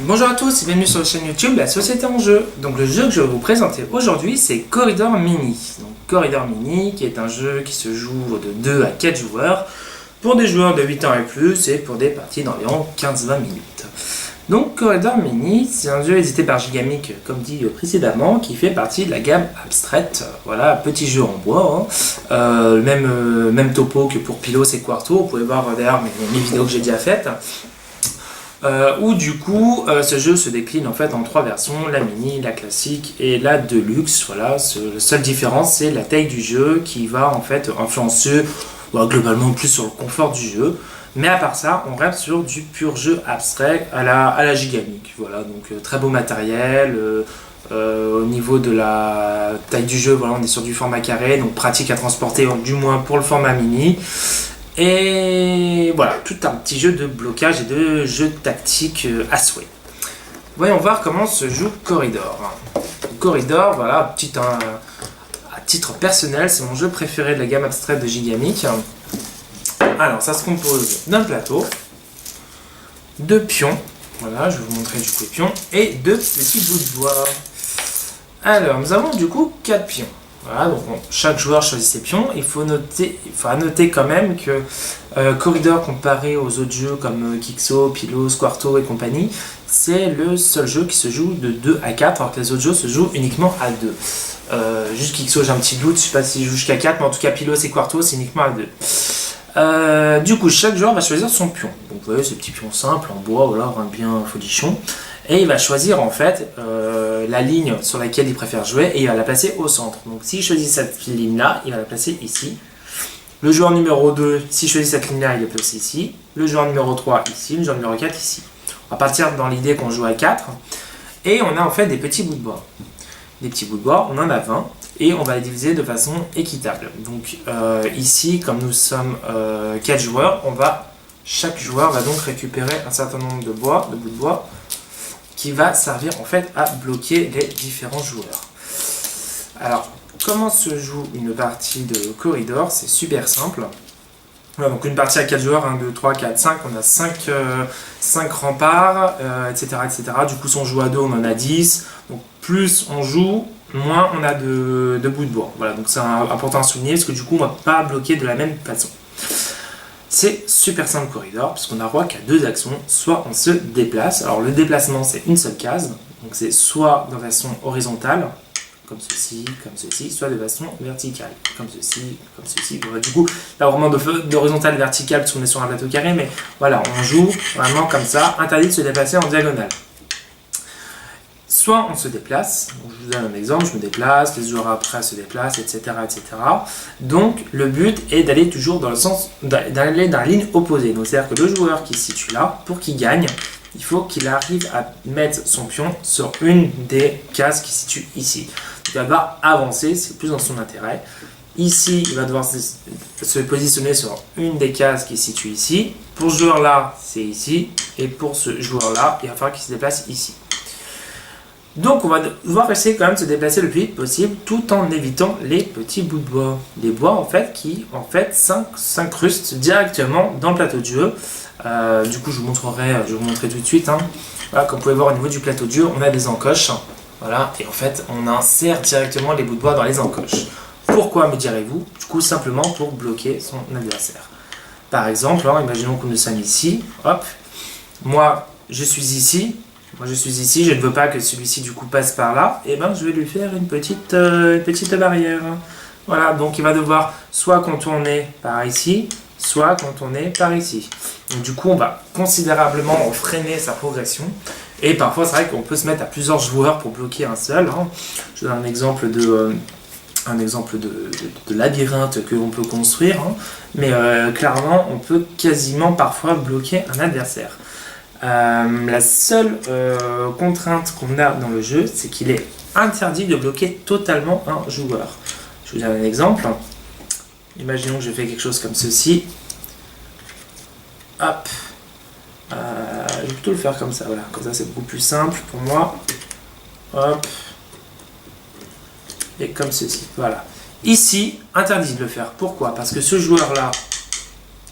Bonjour à tous et bienvenue sur la chaîne YouTube La Société en Jeu. Donc le jeu que je vais vous présenter aujourd'hui c'est Corridor Mini. Donc Corridor Mini qui est un jeu qui se joue de 2 à 4 joueurs pour des joueurs de 8 ans et plus et pour des parties d'environ 15-20 minutes. Donc Corridor Mini c'est un jeu édité par Gigamic comme dit précédemment qui fait partie de la gamme abstraite. Voilà, petit jeu en bois, même topo que pour Pilos et Quarto. Vous pouvez voir d'ailleurs mes vidéos que j'ai déjà faites. Où du coup ce jeu se décline en fait en 3 versions, la mini, la classique et la deluxe. Voilà, la seule différence c'est la taille du jeu qui va en fait influencer globalement plus sur le confort du jeu, mais à part ça on reste sur du pur jeu abstrait à la Gigamic. Voilà, donc très beau matériel. Au niveau de la taille du jeu, voilà, on est sur du format carré, donc pratique à transporter, du moins pour le format mini. Et voilà, tout un petit jeu de blocage et de jeu tactique à souhait. Voyons voir comment se joue Corridor. Corridor, voilà, à titre personnel, c'est mon jeu préféré de la gamme abstraite de Gigamic. Alors, ça se compose d'un plateau, de pions, voilà, je vais vous montrer du coup les pions, et de petits bouts de bois. Alors, nous avons du coup 4 pions. Voilà, donc chaque joueur choisit ses pions. Il faut noter quand même que Corridor, comparé aux autres jeux comme Kixo, Pilos, Quarto et compagnie, c'est le seul jeu qui se joue de 2 à 4, alors que les autres jeux se jouent uniquement à 2. Juste Kixo, j'ai un petit doute, je ne sais pas s'il joue jusqu'à 4, mais en tout cas Pilos et Quarto, c'est uniquement à 2. Du coup, chaque joueur va choisir son pion. Donc vous voyez, ce petit pion simple en bois, voilà, bien folichon. Et il va choisir en fait la ligne sur laquelle il préfère jouer et il va la placer au centre. Donc s'il choisit cette ligne là, il va la placer ici. Le joueur numéro 2, s'il choisit cette ligne là, il la place ici. Le joueur numéro 3 ici, le joueur numéro 4 ici. On va partir dans l'idée qu'on joue à 4. Et on a en fait des petits bouts de bois. Des petits bouts de bois, on en a 20. Et on va les diviser de façon équitable. Donc ici, comme nous sommes 4 joueurs, chaque joueur va donc récupérer un certain nombre de bouts de bois, qui va servir en fait à bloquer les différents joueurs. Alors, comment se joue une partie de Corridor? C'est super simple. Voilà, donc une partie à 4 joueurs, 1, 2, 3, 4, 5, on a 5 remparts, etc., etc. Du coup, si on joue à 2, on en a 10. Donc plus on joue, moins on a de bouts de bois. Voilà, donc c'est important à souligner, parce que du coup, on ne va pas bloquer de la même façon. C'est super simple Corridor, puisqu'on a roi qu'à 2 actions, soit on se déplace. Alors le déplacement c'est une seule case, donc c'est soit de façon horizontale, comme ceci, soit de façon verticale, comme ceci, comme ceci. Bon, du coup, là vraiment d'horizontale verticale, parce qu'on est sur un plateau carré, mais voilà, on joue vraiment comme ça, interdit de se déplacer en diagonale. Soit on se déplace, donc je vous donne un exemple, je me déplace, les joueurs après se déplacent, etc., etc. Donc le but est d'aller toujours dans le sens, d'aller dans la ligne opposée. Donc c'est-à-dire que le joueur qui se situe là, pour qu'il gagne, il faut qu'il arrive à mettre son pion sur une des cases qui se situe ici. Donc il va devoir avancer, c'est plus dans son intérêt. Ici, il va devoir se positionner sur une des cases qui se situe ici. Pour ce joueur-là, c'est ici. Et pour ce joueur-là, il va falloir qu'il se déplace ici. Donc on va devoir essayer quand même de se déplacer le plus vite possible tout en évitant les petits bouts de bois. Les bois en fait qui s'incrustent directement dans le plateau de jeu. Du coup je vous montrerai tout de suite. Voilà, comme vous pouvez voir au niveau du plateau de jeu, on a des encoches. Voilà, et en fait on insère directement les bouts de bois dans les encoches. Pourquoi me direz-vous? Du coup simplement pour bloquer son adversaire. Par exemple, imaginons que nous sommes ici. Hop, moi je suis ici. Je ne veux pas que celui-ci du coup passe par là, et ben je vais lui faire une petite barrière. Voilà, donc il va devoir soit contourner par ici, soit contourner par ici. Donc du coup on va considérablement freiner sa progression, et parfois c'est vrai qu'on peut se mettre à plusieurs joueurs pour bloquer un seul. Je donne un exemple de labyrinthe que l'on peut construire, mais clairement on peut quasiment parfois bloquer un adversaire. La seule contrainte qu'on a dans le jeu, c'est qu'il est interdit de bloquer totalement un joueur. Je vous donne un exemple. Imaginons que je fais quelque chose comme ceci. Hop. Je vais plutôt le faire comme ça. Voilà. Comme ça, c'est beaucoup plus simple pour moi. Hop. Et comme ceci. Voilà. Ici, interdit de le faire. Pourquoi? Parce que ce joueur-là,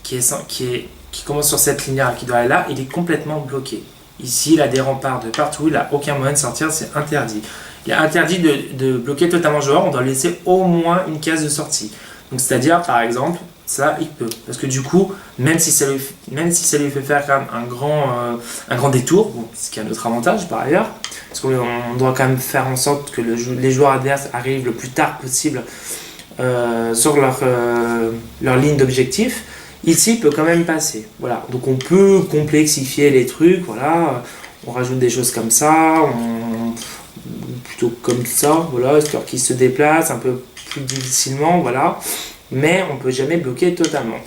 qui commence sur cette ligne-là, qui doit aller là, il est complètement bloqué. Ici, il a des remparts de partout, il n'a aucun moyen de sortir, c'est interdit. Il est interdit de bloquer totalement le joueur, on doit laisser au moins une case de sortie. Donc c'est-à-dire, par exemple, ça, il peut. Parce que du coup, même si ça lui fait faire quand même un grand détour, bon, ce qui est un autre avantage par ailleurs, parce qu'on doit quand même faire en sorte que les joueurs adverses arrivent le plus tard possible sur leur ligne d'objectif, ici, il peut quand même passer. Voilà. Donc on peut complexifier les trucs, voilà. On rajoute des choses comme ça, plutôt comme ça, voilà, histoire qu'il se déplace un peu plus difficilement, voilà. Mais on ne peut jamais bloquer totalement.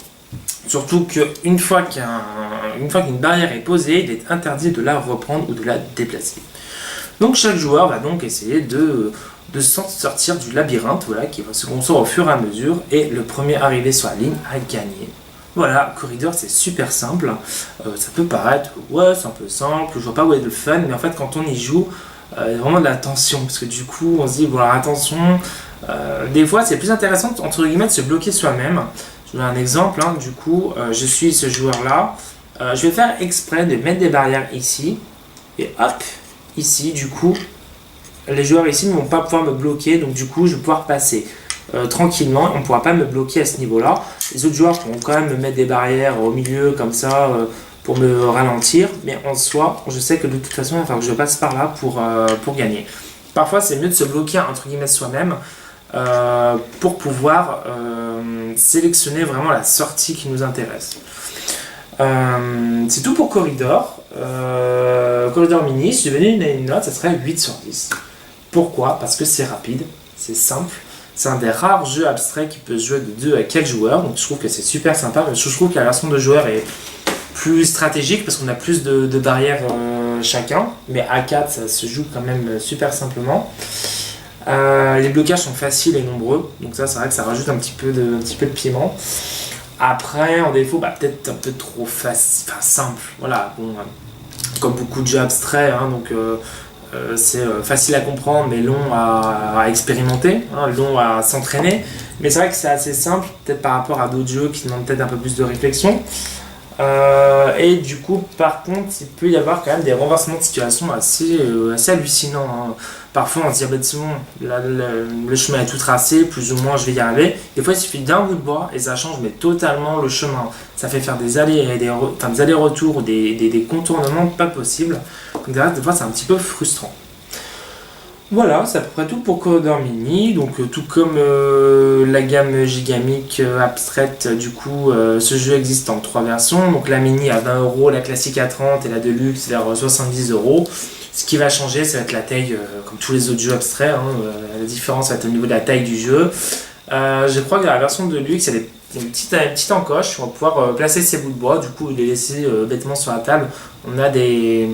Surtout qu'une fois qu'une barrière est posée, il est interdit de la reprendre ou de la déplacer. Donc chaque joueur va donc essayer de sortir du labyrinthe, voilà, qui va se construire au fur et à mesure, et le premier arrivé sur la ligne a gagné. Voilà, Corridor c'est super simple, ça peut paraître, ouais c'est un peu simple, je vois pas où est le fun, mais en fait quand on y joue, il y a vraiment de la tension, parce que du coup on se dit, bon alors attention, des fois c'est plus intéressant entre guillemets de se bloquer soi-même. Je vous donne un exemple, hein, du coup je suis ce joueur là, je vais faire exprès de mettre des barrières ici, et hop, ici du coup, les joueurs ici ne vont pas pouvoir me bloquer, donc du coup je vais pouvoir passer. Tranquillement, on ne pourra pas me bloquer à ce niveau-là. Les autres joueurs pourront quand même me mettre des barrières au milieu comme ça pour me ralentir, mais en soi, je sais que de toute façon, il va falloir que je passe par là pour gagner. Parfois, c'est mieux de se bloquer entre guillemets soi-même pour pouvoir sélectionner vraiment la sortie qui nous intéresse. C'est tout pour Corridor. Corridor Mini, si je devais donner une note, ça serait 8 sur 10. Pourquoi? Parce que c'est rapide, c'est simple. C'est un des rares jeux abstraits qui peut se jouer de 2 à 4 joueurs, donc je trouve que c'est super sympa. Je trouve que la version de joueur est plus stratégique parce qu'on a plus de barrières chacun, mais à 4 ça se joue quand même super simplement. Les blocages sont faciles et nombreux, donc ça c'est vrai que ça rajoute un petit peu de piment. Après, en défaut, peut-être un peu trop simple. Voilà, bon, comme beaucoup de jeux abstraits, hein, donc c'est facile à comprendre mais long à expérimenter, hein, long à s'entraîner. Mais c'est vrai que c'est assez simple, peut-être par rapport à d'autres jeux qui demandent peut-être un peu plus de réflexion. Et du coup, par contre, il peut y avoir quand même des renversements de situation assez hallucinants. Hein. Parfois, on se dit, c'est bon, là, le chemin est tout tracé, plus ou moins, je vais y arriver. Des fois, il suffit d'un bout de bois et ça change mais totalement le chemin. Ça fait faire des allers-retours ou des contournements pas possibles. Donc, des fois, c'est un petit peu frustrant. Voilà, c'est à peu près tout pour Corridor Mini. Donc tout comme la gamme Gigamic abstraite, du coup ce jeu existe en 3 versions. Donc la mini à 20€, la classique à 30 et la deluxe vers 70€. Ce qui va changer, ça va être la taille, comme tous les autres jeux abstraits. Hein, la différence va être au niveau de la taille du jeu. Je crois que dans la version deluxe, il y a une petite encoche, on va pouvoir placer ces bouts de bois, du coup il est laissé bêtement sur la table. On a des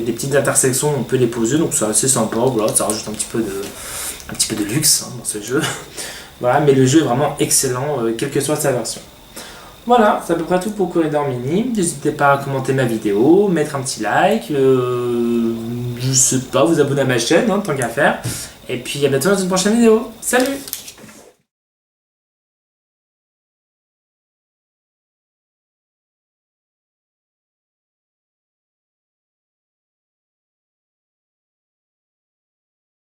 petites intersections, on peut les poser, donc c'est assez sympa, voilà, ça rajoute un petit peu de luxe hein, dans ce jeu. Voilà, mais le jeu est vraiment excellent, quelle que soit sa version. Voilà, c'est à peu près tout pour Corridor Mini. N'hésitez pas à commenter ma vidéo, mettre un petit like, je sais pas, vous abonner à ma chaîne, hein, tant qu'à faire. Et puis à bientôt dans une prochaine vidéo. Salut!